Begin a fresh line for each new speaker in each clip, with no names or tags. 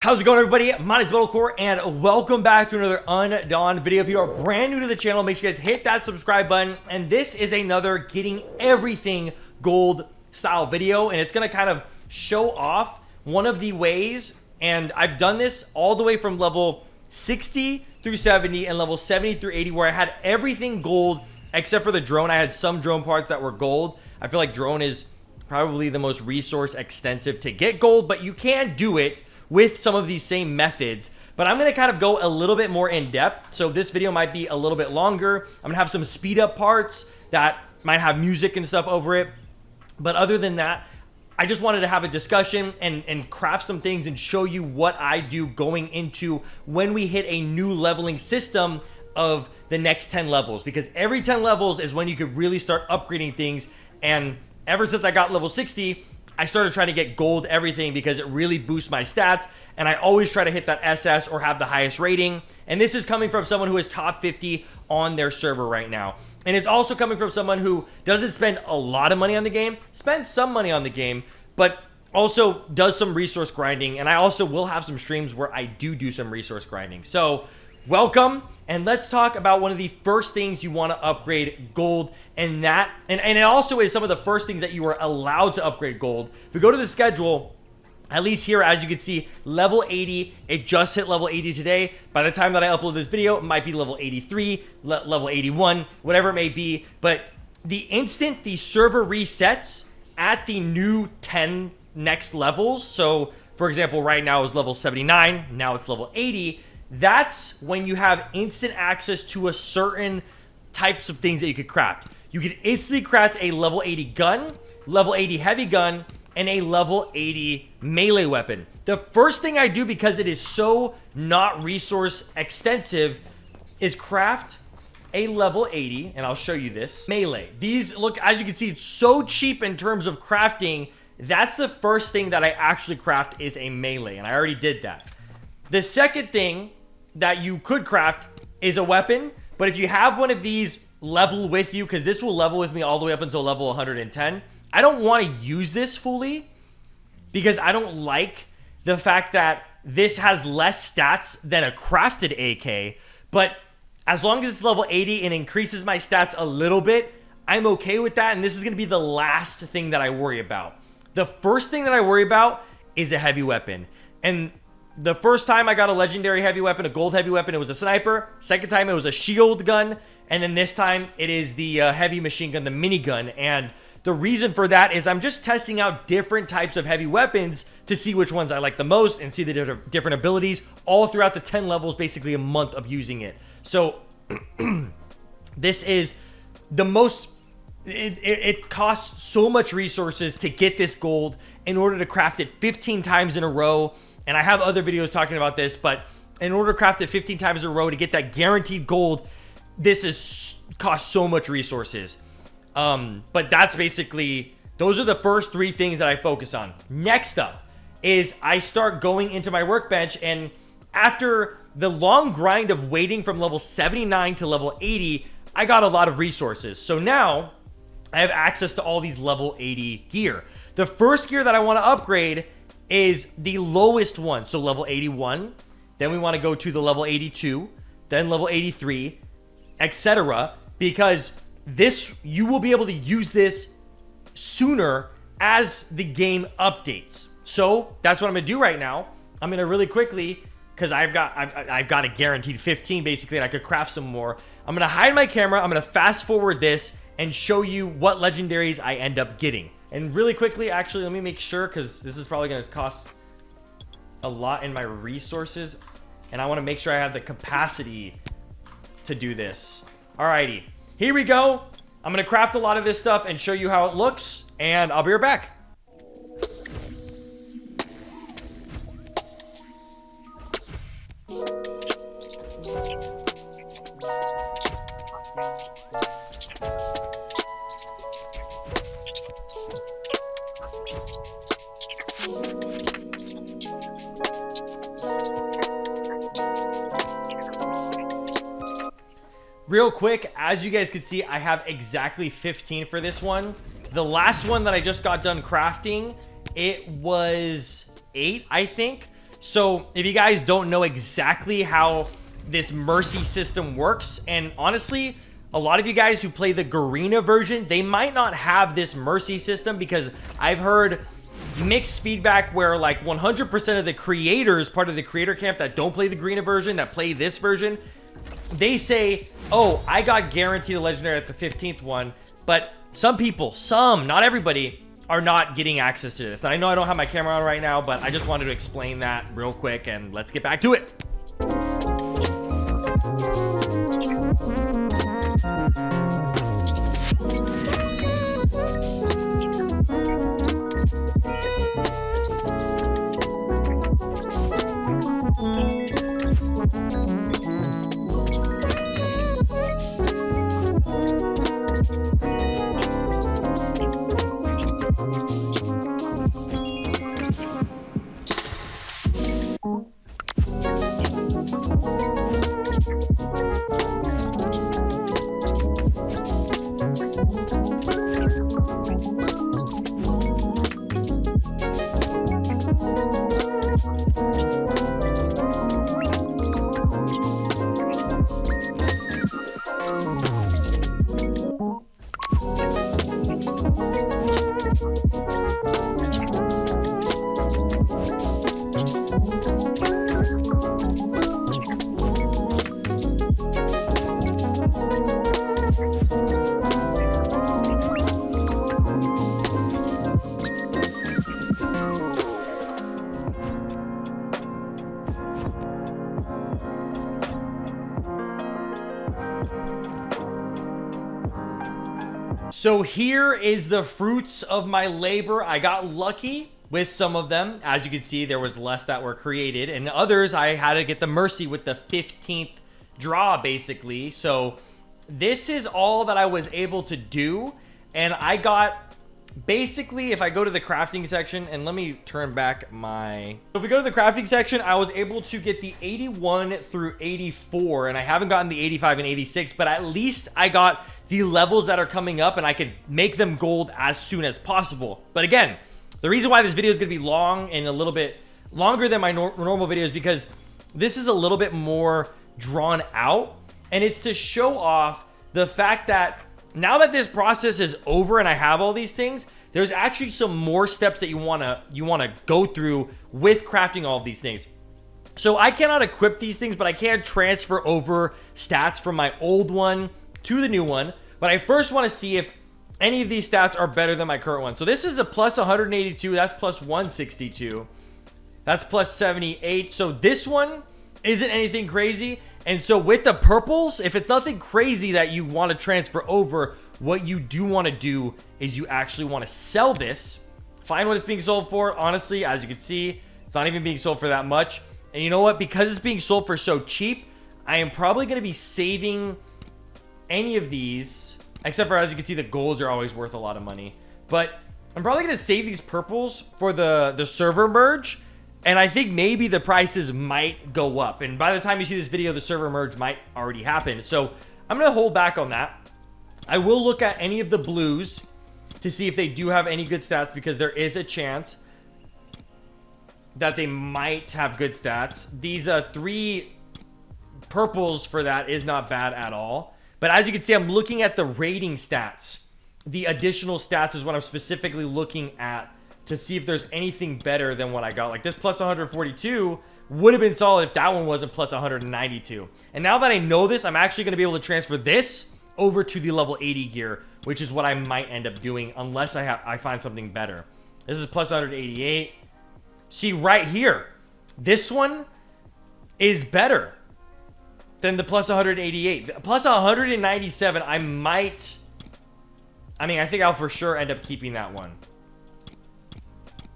How's it going, everybody? My name is Medalcore, and welcome back to another Undawn video. If you are brand new to the channel, make sure you guys hit that subscribe button. And this is another getting everything gold style video, and it's gonna kind of show off one of the ways, and I've done this all the way from level 60 through 70 and level 70 through 80, where I had everything gold except for the drone. I had some drone parts that were gold. I feel like drone is probably the most resource extensive to get gold, but you can do it with some of these same methods. But I'm gonna kind of go a little bit more in depth. So this video might be a little bit longer. I'm gonna have some speed up parts that might have music and stuff over it. But other than that, I just wanted to have a discussion and craft some things and show you what I do going into when we hit a new leveling system of the next 10 levels. Because every 10 levels is when you could really start upgrading things. And ever since I got level 60, I started trying to get gold everything because it really boosts my stats, and I always try to hit that SS or have the highest rating. And this is coming from someone who is top 50 on their server right now. And it's also coming from someone who doesn't spend a lot of money on the game, spends some money on the game, but also does some resource grinding. And I also will have some streams where I do some resource grinding. So welcome, and let's talk about one of the first things you want to upgrade gold, and it also is some of the first things that you are allowed to upgrade gold. If we go to the schedule, at least here, as you can see, level 80, it just hit level 80 today. By the time that I upload this video, it might be level 83, level 81, whatever it may be. But the instant the server resets at the new 10 next levels, so for example, right now is level 79, now it's level 80, that's when you have instant access to a certain types of things that you could craft. You can instantly craft a level 80 gun, level 80 heavy gun, and a level 80 melee weapon. The first thing I do, because it is so not resource extensive, is craft a level 80, and I'll show you this, melee. These look, as you can see, it's so cheap in terms of crafting. That's the first thing that I actually craft is a melee, and I already did that. The second thing that you could craft is a weapon, but if you have one of these level with you, because this will level with me all the way up until level 110, I don't want to use this fully because I don't like the fact that this has less stats than a crafted AK. But as long as it's level 80 and increases my stats a little bit, I'm okay with that. And this is going to be the last thing that I worry about. The first thing that I worry about is a heavy weapon. And the first time I got a legendary heavy weapon, a gold heavy weapon, it was a sniper. Second time it was a shield gun. And then this time it is the heavy machine gun, the minigun. And the reason for that is I'm just testing out different types of heavy weapons to see which ones I like the most and see the different abilities all throughout the 10 levels, basically a month of using it. So this is the most, it costs so much resources to get this gold in order to craft it 15 times in a row. And I have other videos talking about this, but in order to craft it 15 times in a row to get that guaranteed gold, this is costs so much resources. But that's basically, those are the first three things that I focus on. Next up is I start going into my workbench, and after the long grind of waiting from level 79 to level 80, I got a lot of resources. So now I have access to all these level 80 gear. The first gear that I want to upgrade is the lowest one, so level 81. Then we want to go to the level 82, then level 83, etc. Because this, you will be able to use this sooner as the game updates. So that's what I'm gonna do right now. I'm gonna really quickly, because I've got a guaranteed 15 basically, and I could craft some more. I'm gonna hide my camera. I'm gonna fast forward this and show you what legendaries I end up getting. And really quickly, actually, let me make sure, because this is probably going to cost a lot in my resources. And I want to make sure I have the capacity to do this. Alrighty, here we go. I'm going to craft a lot of this stuff and show you how it looks. And I'll be right back. Real quick, as you guys can see, I have exactly 15 for this one. The last one that I just got done crafting, it was 8, I think. So if you guys don't know exactly how this mercy system works, and honestly, a lot of you guys who play the Garena version, they might not have this mercy system, because I've heard mixed feedback where like 100% of the creators, part of the creator camp that don't play the Garena version, that play this version, they say, oh, I got guaranteed a legendary at the 15th one, but some people, not everybody, are not getting access to this. And I know I don't have my camera on right now, but I just wanted to explain that real quick, and let's get back to it. So here is the fruits of my labor. I got lucky with some of them. As you can see, there was less that were created, and others I had to get the mercy with the 15th draw, basically. So this is all that I was able to do, and I got basically, if I go to the crafting section, and let me turn back my, if we go to the crafting section, I was able to get the 81 through 84, and I haven't gotten the 85 and 86, but at least I got the levels that are coming up, and I could make them gold as soon as possible. But again, the reason why this video is going to be long and a little bit longer than my normal video is because this is a little bit more drawn out, and it's to show off the fact that now that this process is over and I have all these things, there's actually some more steps that you wanna go through with crafting all of these things. So I cannot equip these things, but I can transfer over stats from my old one to the new one. But I first want to see if any of these stats are better than my current one. So this is a plus 182. That's plus 162. That's plus 78. So this one isn't anything crazy. And so with the purples, if it's nothing crazy that you want to transfer over, what you do want to do is you actually want to sell this, find what it's being sold for. Honestly, as you can see, it's not even being sold for that much. And you know what? Because it's being sold for so cheap, I am probably going to be saving any of these, except for, as you can see, the golds are always worth a lot of money. But I'm probably going to save these purples for the server merge. And I think maybe the prices might go up. And by the time you see this video, the server merge might already happen. So I'm going to hold back on that. I will look at any of the blues to see if they do have any good stats, because there is a chance that they might have good stats. These 3 purples for that is not bad at all. But as you can see, I'm looking at the rating stats. The additional stats is what I'm specifically looking at to see if there's anything better than what I got. Like this plus 142 would have been solid if that one wasn't plus 192. And now that I know this, I'm actually going to be able to transfer this over to the level 80 gear, which is what I might end up doing unless I find something better. This is plus 188. See right here, this one is better than the plus 188. The plus 197, I think I'll for sure end up keeping that one.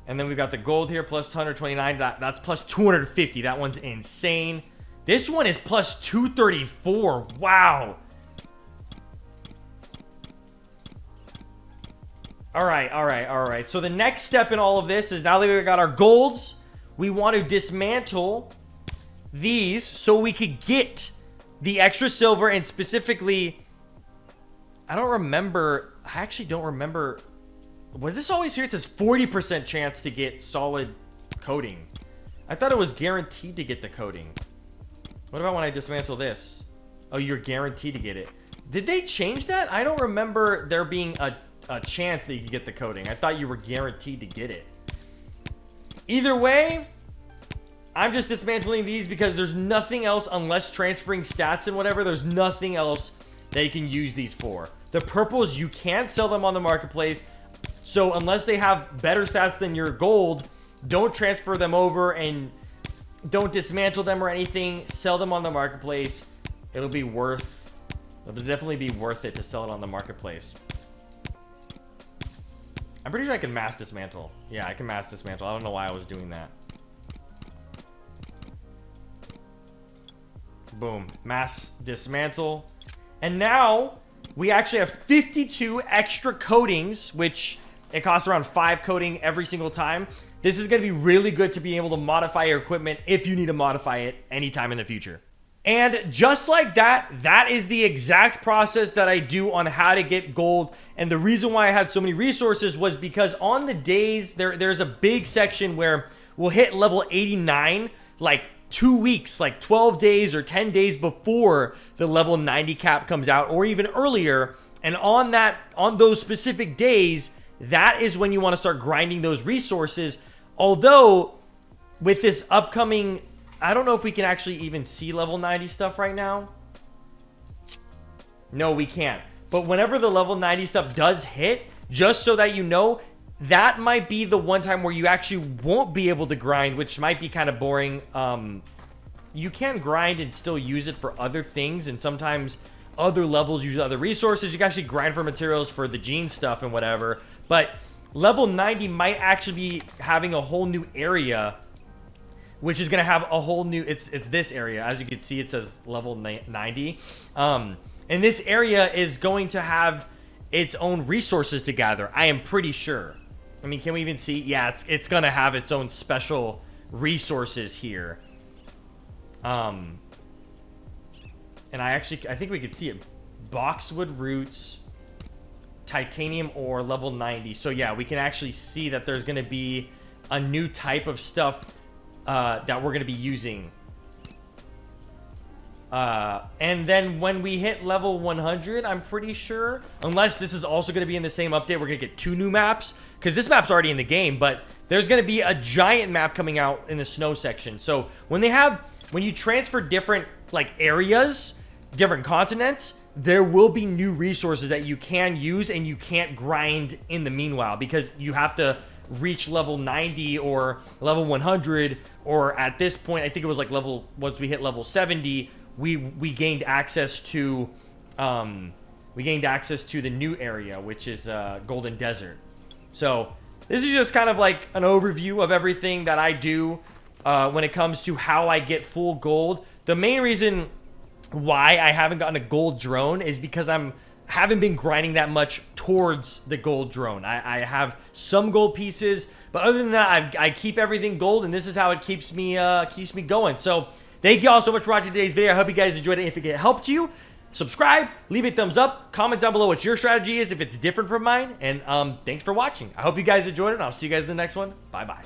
And then we've got the gold here, plus 129. That's plus 250. That one's insane. This one is plus 234. Wow. All right. So the next step in all of this is, now that we got our golds, we want to dismantle these so we could get the extra silver. And specifically, I actually don't remember. Was this always here? It says 40% chance to get solid coating. I thought it was guaranteed to get the coding. What about when I dismantle this? Oh, you're guaranteed to get it. Did they change that? I don't remember there being a chance that you could get the coding. I thought you were guaranteed to get it. Either way, I'm just dismantling these because there's nothing else unless transferring stats and whatever. There's nothing else that you can use these for. The purples, you can't sell them on the marketplace. So unless they have better stats than your gold, don't transfer them over and don't dismantle them or anything. Sell them on the marketplace. It'll definitely be worth it to sell it on the marketplace. I'm pretty sure I can mass dismantle. Yeah, I can mass dismantle. I don't know why I was doing that. Boom. Mass dismantle. And now we actually have 52 extra coatings, which it costs around 5 coating every single time. This is going to be really good to be able to modify your equipment if you need to modify it anytime in the future. And just like that, that is the exact process that I do on how to get gold. And the reason why I had so many resources was because on the days, there's a big section where we'll hit level 89, like 2 weeks, like 12 days or 10 days before the level 90 cap comes out, or even earlier. And on those specific days, that is when you want to start grinding those resources. Although with this upcoming, I don't know if we can actually even see level 90 stuff right now. No, we can't. But whenever the level 90 stuff does hit, just so that you know, that might be the one time where you actually won't be able to grind, which might be kind of boring. You can grind and still use it for other things, and sometimes other levels use other resources. You can actually grind for materials for the gene stuff and whatever. But level 90 might actually be having a whole new area, which is going to have a whole new, it's this area. As you can see, it says level 90. And this area is going to have its own resources to gather. I am pretty sure. I mean, can we even see? Yeah, it's going to have its own special resources here. And I think we could see it. Boxwood roots, titanium ore, level 90. So yeah, we can actually see that there's going to be a new type of stuff that we're going to be using. And then when we hit level 100, I'm pretty sure, unless this is also going to be in the same update, we're going to get 2 new maps, because this map's already in the game, but there's going to be a giant map coming out in the snow section. So when you transfer different like areas, different continents, there will be new resources that you can use, and you can't grind in the meanwhile, because you have to reach level 90 or level 100, or at this point, I think it was like once we hit level 70, we gained access to the new area, which is Golden Desert. So this is just kind of like an overview of everything that I do when it comes to how I get full gold. The main reason why I haven't gotten a gold drone is because haven't been grinding that much towards the gold drone. I have some gold pieces, but other than that, I keep everything gold, and this is how it keeps me going. So thank you all so much for watching today's video. I hope you guys enjoyed it. If it helped you, subscribe, leave a thumbs up, comment down below what your strategy is if it's different from mine, and thanks for watching. I hope you guys enjoyed it, and I'll see you guys in the next one. Bye bye.